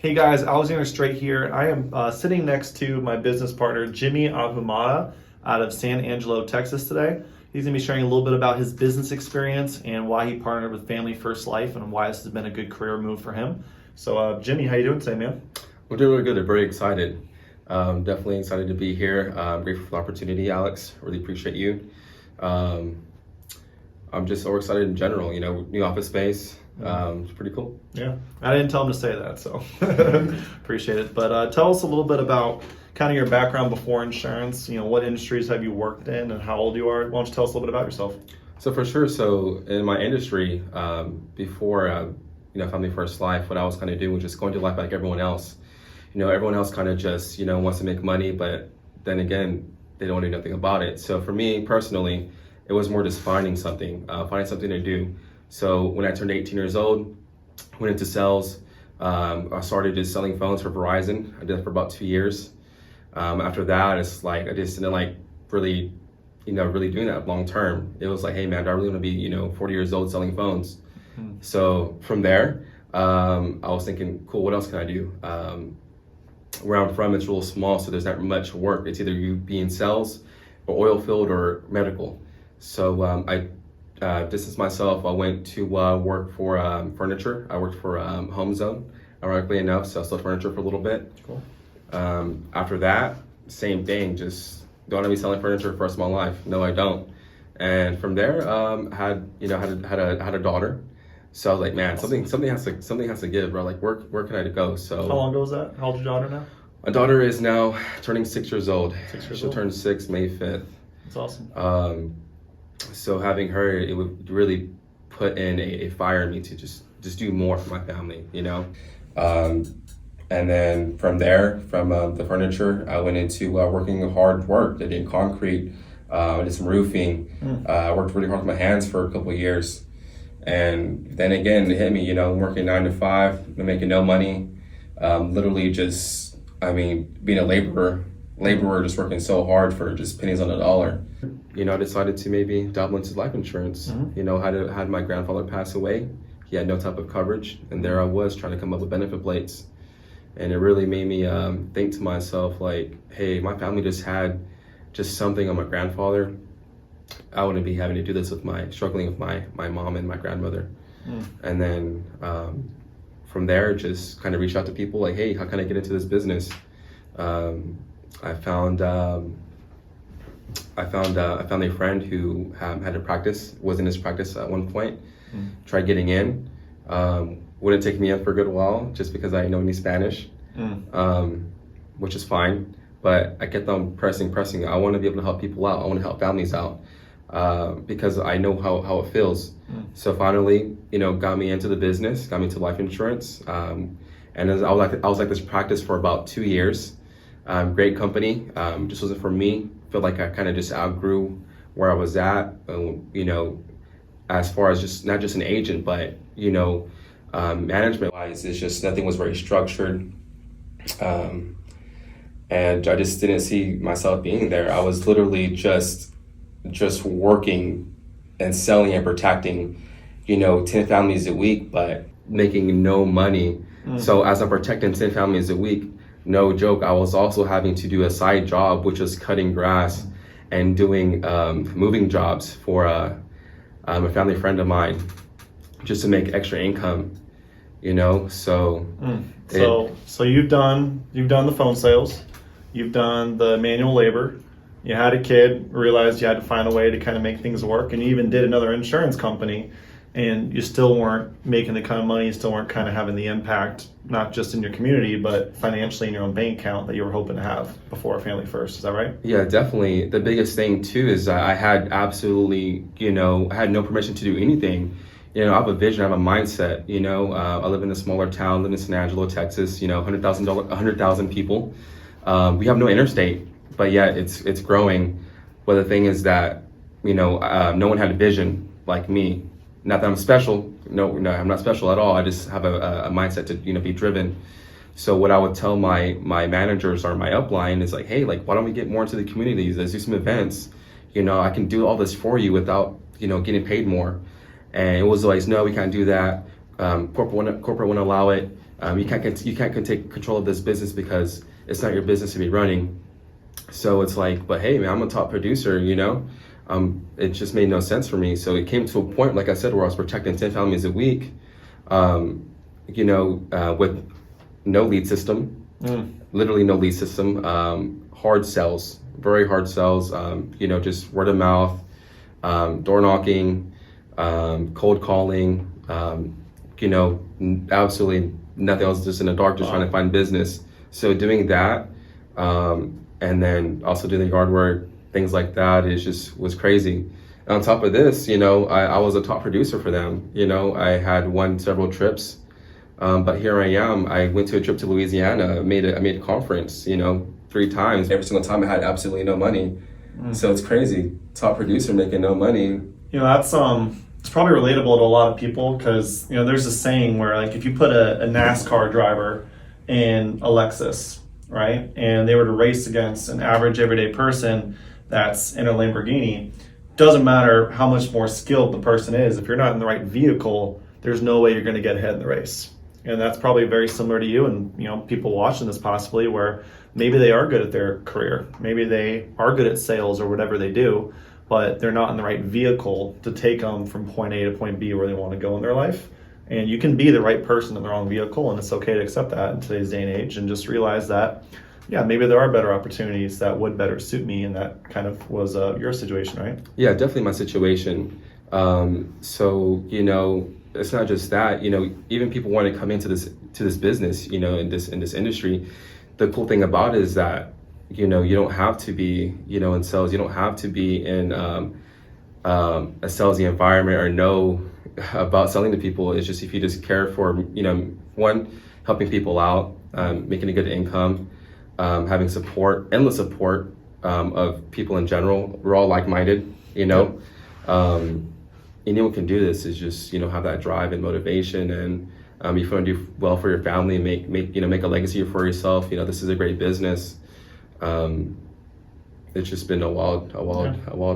Hey guys, Alexander Straight here. I am sitting next to my business partner, Jimmy Ahumada, out of San Angelo, Texas today. He's going to be sharing a little bit about his business experience and why he partnered with Family First Life and why this has been a good career move for him. So Jimmy, how you doing today, man? We're doing really good. I'm very excited. Definitely excited to be here. Grateful for the opportunity, Alex. Really appreciate you. I'm just so excited in general, new office space. It's pretty cool. Yeah, I didn't tell him to say that, so appreciate it. But tell us a little bit about kind of your background before insurance. What industries have you worked in and how old you are? Why don't you tell us a little bit about yourself? So for sure, so in my industry, before Family First Life, what I was kind of doing was just going to life like everyone else. Everyone else kind of just, wants to make money, but then again, they don't do nothing about it. So for me personally, it was more just finding something to do. So when I turned 18 years old, went into sales. I started just selling phones for Verizon. I did it for about 2 years. After that, it's like I just didn't like really doing that long term. It was like, hey man, do I really want to be 40 years old selling phones? Mm-hmm. So from there, I was thinking, cool, what else can I do? Where I'm from, it's real small, so there's not much work. It's either you be in sales or oil field or medical. So I distanced myself. I went to work for furniture. I worked for Home Zone, ironically enough, so I sold furniture for a little bit. Cool. After that, same thing, just don't want to be selling furniture for the rest of my life. No, I don't. And from there, had a daughter. So I was like, man, something has to give, bro. Like, where can I go? So how long ago was that? How old's your daughter now? My daughter is now turning 6 years old. She'll old? turn 6 May 5th. That's awesome. So having her, it would really put in a fire in me to just do more for my family, And then from there, from the furniture, I went into working hard work. I did concrete, I did some roofing. I worked really hard with my hands for a couple of years. And then again, it hit me, working 9 to 5, making no money. Literally just, being a laborer, just working so hard for just pennies on the dollar. I decided to maybe dabble into life insurance. Mm-hmm. Had my grandfather pass away. He had no type of coverage. And there I was trying to come up with benefit plates. And it really made me think to myself, like, hey, my family just had just something on my grandfather. I wouldn't be having to do this struggling with my mom and my grandmother. And then from there, just kind of reached out to people like, hey, how can I get into this business? I found a friend who had a practice, was in his practice at one point, tried getting in. Wouldn't take me in for a good while just because I know any Spanish, which is fine. But I kept on pressing. I want to be able to help people out. I want to help families out because I know how it feels. So finally, got me into the business, got me into life insurance. And I was like this practice for about 2 years. Great company, just wasn't for me. Felt like I kind of just outgrew where I was at, as far as just not just an agent, but management wise, it's just nothing was very structured. And I just didn't see myself being there. I was literally just working and selling and protecting, 10 families a week, but making no money. So as I'm protecting 10 families a week, no joke, I was also having to do a side job, which was cutting grass and doing moving jobs for a family friend of mine, just to make extra income, So So you've done the phone sales, you've done the manual labor, you had a kid, realized you had to find a way to kind of make things work, and you even did another insurance company, and you still weren't making the kind of money, you still weren't kind of having the impact, not just in your community, but financially in your own bank account that you were hoping to have before Family First. Is that right? Yeah, definitely. The biggest thing too is that I had absolutely, I had no permission to do anything. I have a vision, I have a mindset, I live in a smaller town, live in San Angelo, Texas, 100,000 people. We have no interstate, but yet it's growing. But the thing is that, no one had a vision like me. Not that I'm special. No, I'm not special at all. I just have a mindset to, be driven. So what I would tell my managers or my upline is like, hey, like, why don't we get more into the communities? Let's do some events. I can do all this for you without, getting paid more. And it was always, no, we can't do that. Corporate wouldn't allow it. You can't take control of this business because it's not your business to be running. So it's like, but hey, man, I'm a top producer, you know? It just made no sense for me. So it came to a point, like I said, where I was protecting 10 families a week, with no lead system, literally no lead system, hard sales, very hard sales, just word of mouth, door knocking, cold calling, absolutely nothing else, just in the dark, just trying to find business. So doing that, and then also doing the yard work, things like that was crazy. And on top of this, I was a top producer for them. I had won several trips, but here I am. I went to a trip to Louisiana. I made a conference, 3 times. Every single time I had absolutely no money. So it's crazy. Top producer making no money. That's it's probably relatable to a lot of people because there's a saying where, like, if you put a NASCAR driver in a Lexus, right, and they were to race against an average everyday person that's in a Lamborghini, doesn't matter how much more skilled the person is, if you're not in the right vehicle, there's no way you're going to get ahead in the race. And that's probably very similar to you and people watching this, possibly, where maybe they are good at their career, maybe they are good at sales or whatever they do, but they're not in the right vehicle to take them from point A to point B where they want to go in their life. And you can be the right person in the wrong vehicle, and it's okay to accept that in today's day and age, and just realize that, yeah, maybe there are better opportunities that would better suit me, and that kind of was your situation, right? Yeah, definitely my situation. It's not just that. Even people want to come into this business, in this industry. The cool thing about it is that you don't have to be in sales. You don't have to be in a salesy environment or know about selling to people. It's just if you just care for one, helping people out, making a good income, having support, endless support of people in general. We're all like-minded, anyone can do this. Is just have that drive and motivation, and if you want to do well for your family and make a legacy for yourself, this is a great business. It's just been a wild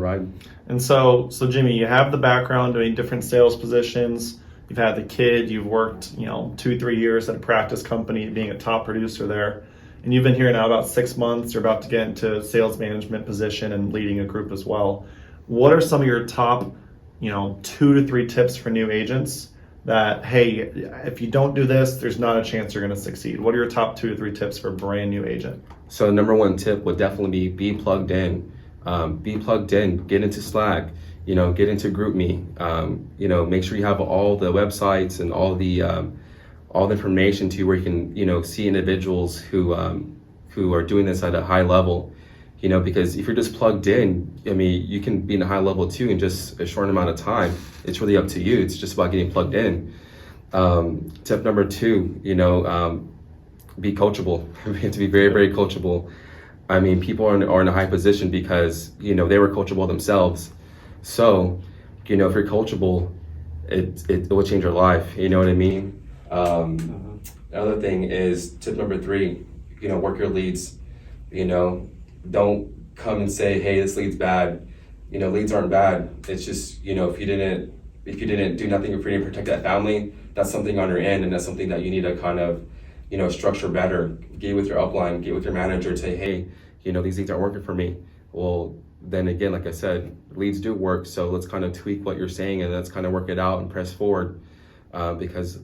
ride. And so Jimmy, you have the background doing different sales positions. You've had the kid. You've worked 2-3 years at a practice company, being a top producer there. And you've been here now about 6 months. You're about to get into a sales management position and leading a group as well. What are some of your top 2 to 3 tips for new agents that, hey, if you don't do this, there's not a chance you're going to succeed? What are your top 2 to 3 tips for a brand new agent? So number 1 tip would definitely be plugged in. Be plugged in, get into Slack, get into GroupMe, make sure you have all the websites and all the information to where you can, see individuals who are doing this at a high level. Because if you're just plugged in, you can be in a high level too in just a short amount of time. It's really up to you. It's just about getting plugged in. Tip number 2, be coachable. You have to be very, very coachable. People are in a high position because, they were coachable themselves. So, if you're coachable, it will change your life. You know what I mean? The other thing is tip number 3, work your leads. Don't come and say, hey, this lead's bad. Leads aren't bad. It's just, if you didn't do nothing, if you didn't protect that family, that's something on your end, and that's something that you need to kind of, structure better. Get with your upline, get with your manager, and say, hey, these leads aren't working for me. Well, then again, like I said, leads do work. So let's kind of tweak what you're saying, and let's kind of work it out and press forward. Because,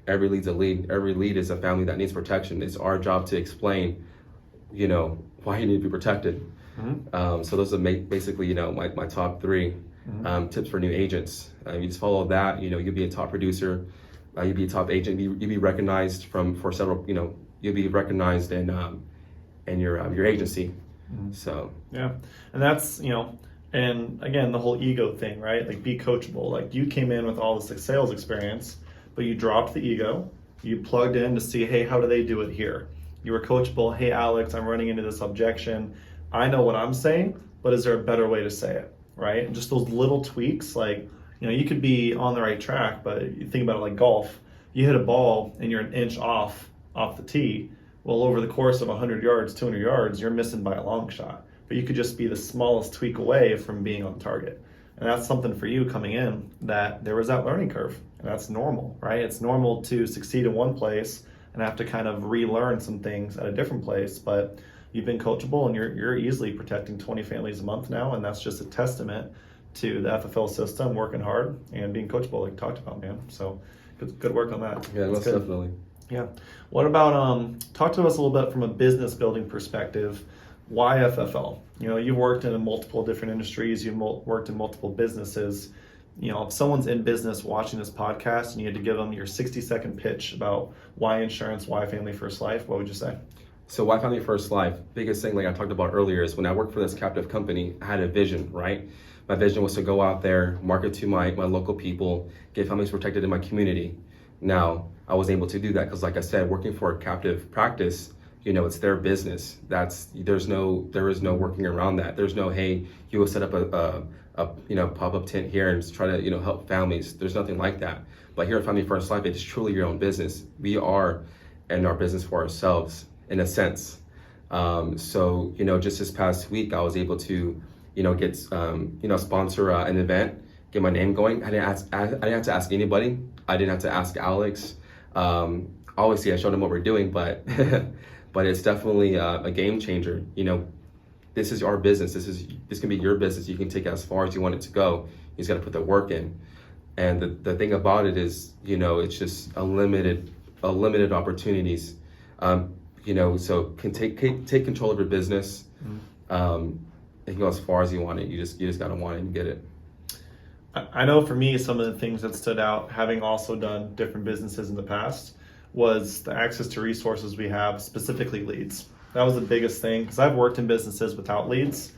every lead's a lead. Every lead is a family that needs protection. It's our job to explain, why you need to be protected. Mm-hmm. So those are basically, my top 3 tips for new agents. You just follow that, you'll be a top producer, you'll be a top agent, you'll be recognized for several, you'll be recognized in your agency. Mm-hmm. So yeah, and that's and again, the whole ego thing, right? Like, be coachable. Like, you came in with all this sales experience, but you dropped the ego. You plugged in to see, hey, how do they do it here? You were coachable. Hey, Alex, I'm running into this objection. I know what I'm saying, but is there a better way to say it, right? And just those little tweaks, like, you could be on the right track, but you think about it like golf. You hit a ball and you're an inch off the tee. Well, over the course of 100 yards, 200 yards, you're missing by a long shot. But you could just be the smallest tweak away from being on target. And that's something for you coming in, that there was that learning curve, and that's normal, right? It's normal to succeed in one place and have to kind of relearn some things at a different place, but you've been coachable and you're easily protecting 20 families a month now, and that's just a testament to the FFL system working hard and being coachable, like you talked about, man. So good work on that. Yeah, most definitely. Yeah. What about talk to us a little bit from a business building perspective? Why FFL? You know, you've worked in multiple different industries, you've worked in multiple businesses. You know, if someone's in business watching this podcast and you had to give them your 60-second pitch about why insurance, why Family First Life, what would you say? So why Family First Life? Biggest thing, like I talked about earlier, is when I worked for this captive company, I had a vision, right? My vision was to go out there, market to my local people, get families protected in my community. Now, I was able to do that because, like I said, working for a captive practice, you know, it's their business. There is no working around that. There's no, hey, you will set up a pop-up tent here and try to, help families. There's nothing like that. But here at Family First Life, it's truly your own business. We are in our business for ourselves, in a sense. So, just this past week, I was able to, get, sponsor an event, get my name going. I didn't have to ask anybody. I didn't have to ask Alex. Obviously, I showed him what we're doing, but but it's definitely a game changer. This is our business. This can be your business. You can take it as far as you want it to go. You just got to put the work in. And the thing about it is, it's just unlimited opportunities. So can take control of your business. And go as far as you want it. You just got to want it and get it. I know for me, some of the things that stood out, having also done different businesses in the past, was the access to resources we have, specifically leads. That was the biggest thing, because I've worked in businesses without leads,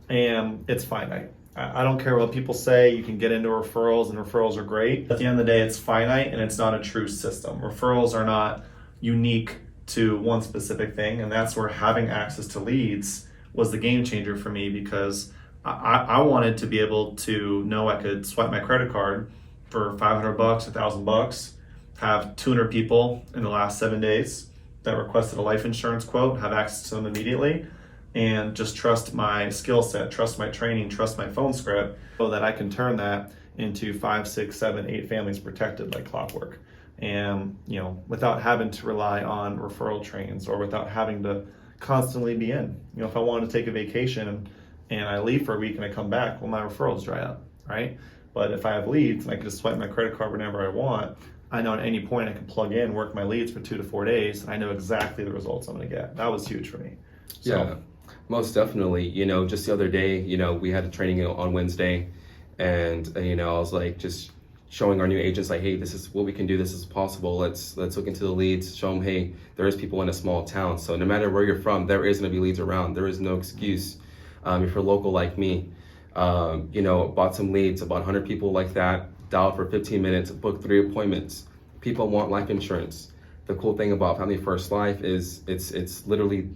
and it's finite. I don't care what people say. You can get into referrals, and referrals are great. At the end of the day, it's finite, and it's not a true system. Referrals are not unique to one specific thing, and that's where having access to leads was the game changer for me, because I wanted to be able to know I could swipe my credit card for $500, $1,000, have 200 people in the last 7 days that requested a life insurance quote, have access to them immediately, and just trust my skill set, trust my training, trust my phone script, so that I can turn that into 5, 6, 7, 8 families protected like clockwork. And, without having to rely on referral trains, or without having to constantly be in. If I wanted to take a vacation and I leave for a week and I come back, well, my referrals dry up, right? But if I have leads and I can just swipe my credit card whenever I want, I know at any point I can plug in, work my leads for 2 to 4 days, and I know exactly the results I'm going to get. That was huge for me. So, yeah, most definitely. Just the other day, we had a training on Wednesday, and I was like just showing our new agents, like, hey, this is what we can do. This is possible. Let's look into the leads. Show them, hey, there is people in a small town. So no matter where you're from, there is going to be leads around. There is no excuse. If you're local like me, bought some leads, about 100 people like that, dialed for 15 minutes, booked 3 appointments. People want life insurance. The cool thing about Family First Life is it's literally,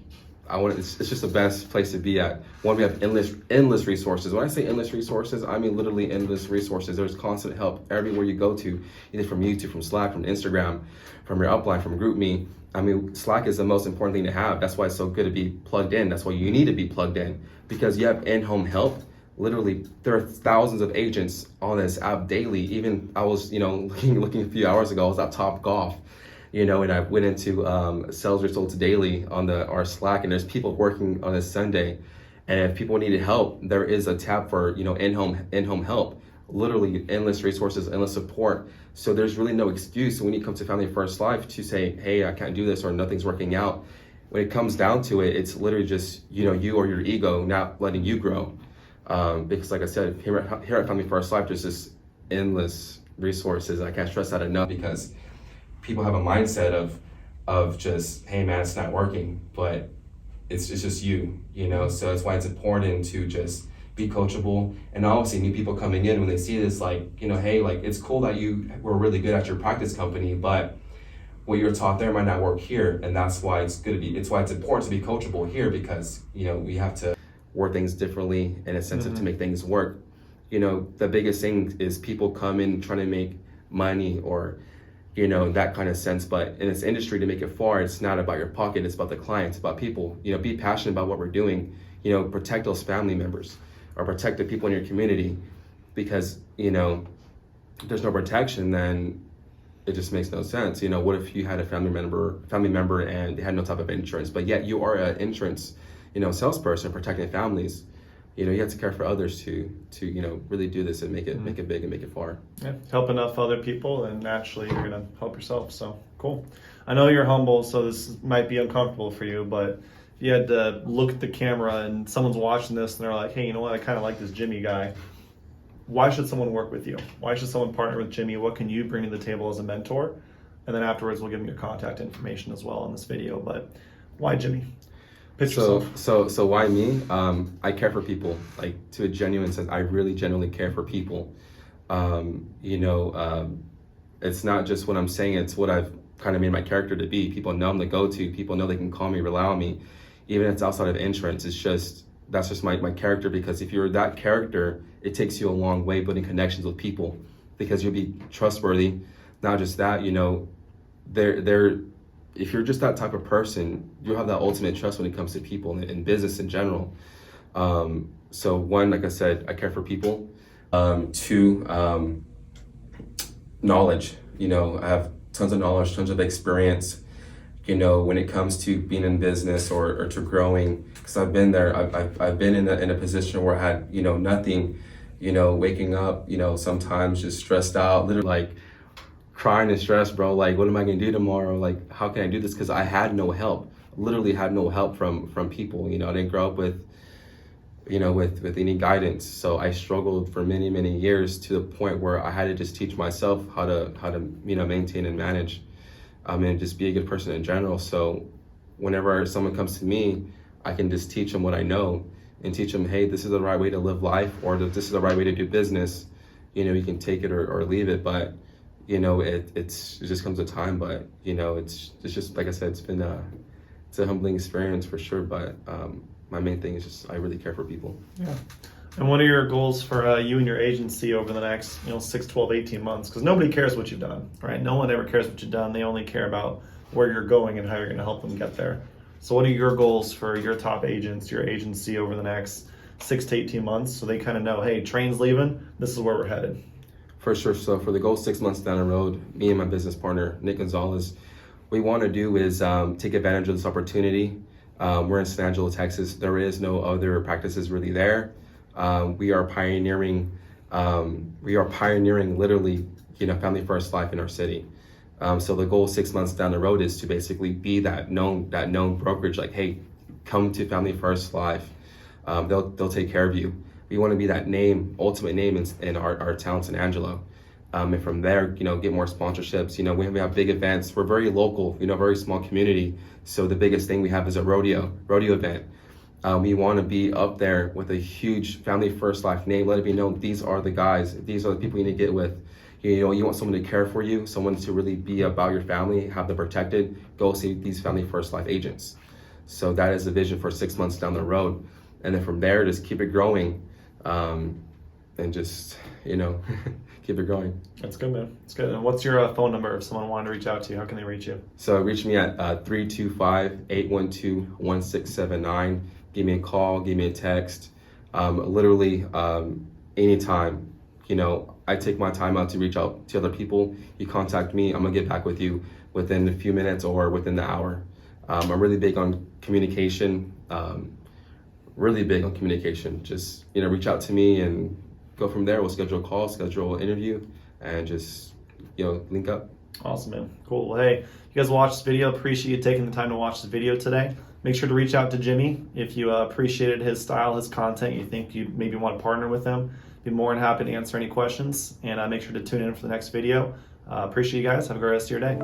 it's just the best place to be at. One, we have endless resources. When I say endless resources, I mean literally endless resources. There's constant help everywhere you go to, either from YouTube, from Slack, from Instagram, from your upline, from GroupMe. I mean, Slack is the most important thing to have. That's why it's so good to be plugged in. That's why you need to be plugged in, because you have in-home help. Literally, there are thousands of agents on this app daily. Even I was, looking a few hours ago, I was at Top Golf, and I went into sales results daily on our Slack, and there's people working on a Sunday. And if people needed help, there is a tab for, in-home help. Literally endless resources, endless support. So there's really no excuse when you come to Family First Life to say, hey, I can't do this, or nothing's working out. When it comes down to it, it's literally just, you or your ego not letting you grow. Because like I said, here at Family First Life, there's just endless resources. I can't stress that enough, because people have a mindset of just, hey man, it's not working, but it's just you, so that's why it's important to just be coachable. And obviously new people coming in, when they see this, like, hey, like, it's cool that you were really good at your practice company, but what you're taught there might not work here. And that's why it's important to be coachable here, because, we have to word things differently in a sense of to make things work. The biggest thing is people come in trying to make money, or that kind of sense. But in this industry, to make it far, it's not about your pocket, it's about the clients, about people. Be passionate about what we're doing. Protect those family members, or protect the people in your community. because, you know, if there's no protection, then it just makes no sense. You know, what if you had a family member and they had no type of insurance, but yet you are an insurance, you know, salesperson protecting families. You know, you have to care for others to you know, really do this and make it big and make it far. Yeah, help enough other people, and naturally you're gonna help yourself. So cool. I know you're humble, so this might be uncomfortable for you, but if you had to look at the camera and someone's watching this and they're like, hey, you know what, I kind of like this Jimmy guy. Why should someone work with you? Why should someone partner with Jimmy? What can you bring to the table as a mentor? And then afterwards, we'll give them your contact information as well in this video. But why Jimmy? So why me? I care for people, like, to a genuine sense. I really genuinely care for people. You know, it's not just what I'm saying, it's what I've kind of made my character to be. People know I'm the go-to. People know they can call me, rely on me. Even if it's outside of insurance, that's just my character, because if you're that character, it takes you a long way building connections with people, because you'll be trustworthy. Not just that, you know, if you're just that type of person, you'll have that ultimate trust when it comes to people and business in general. So one, like I said, I care for people. Two, knowledge. You know, I have tons of knowledge, tons of experience, you know, when it comes to being in business or to growing, because I've been there. I've been in a position where I had, you know, nothing, you know, waking up, you know, sometimes just stressed out, literally like crying and stressed, bro. Like, what am I gonna do tomorrow? Like, how can I do this? Because I had no help, literally had no help from people. You know, I didn't grow up with, you know, with any guidance. So I struggled for many, many years, to the point where I had to just teach myself how to, you know, maintain and manage, and just be a good person in general. So whenever someone comes to me, I can just teach them what I know and teach them, hey, this is the right way to live life, or this is the right way to do business. You know, you can take it or leave it, but you know, it just comes a time. But you know, it's just, like I said, it's a humbling experience for sure. But my main thing is just I really care for people. Yeah. And what are your goals for you and your agency over the next, you know, 6, 12, 18 months? Because nobody cares what you've done, right? No one ever cares what you've done. They only care about where you're going and how you're going to help them get there. So what are your goals for your top agents, your agency over the next 6 to 18 months, so they kind of know, hey, train's leaving, this is where we're headed? For sure. So for the goal 6 months down the road, me and my business partner, Nick Gonzalez, what we want to do is take advantage of this opportunity. We're in San Angelo, Texas. There is no other practices really there. We are pioneering literally, you know, family first life in our city. So the goal 6 months down the road is to basically be that known brokerage. Like, hey, come to Family First Life. They'll take care of you. We want to be that ultimate name in our town, San Angelo. And from there, you know, get more sponsorships. You know, we have big events. We're very local, you know, very small community. So the biggest thing we have is a rodeo event. We want to be up there with a huge Family First Life name. Let it be known, these are the guys. These are the people you need to get with. You know, you want someone to care for you, someone to really be about your family, have them protected. Go see these Family First Life agents. So that is the vision for 6 months down the road. And then from there, just keep it growing. And just, you know, keep it growing. That's good, man. That's good. And what's your phone number if someone wanted to reach out to you? How can they reach you? So reach me at 325-812-1679. Give me a call, give me a text. Literally anytime. You know, I take my time out to reach out to other people. You contact me, I'm gonna get back with you within a few minutes or within the hour. I'm really big on communication. Just, you know, reach out to me and go from there. We'll schedule a call, schedule an interview, and just, you know, link up. Awesome, man. Cool. Well, hey, you guys watched this video. Appreciate you taking the time to watch this video today. Make sure to reach out to Jimmy if you appreciated his style, his content. You think you maybe want to partner with him. Be more than happy to answer any questions. And make sure to tune in for the next video. Appreciate you guys. Have a great rest of your day.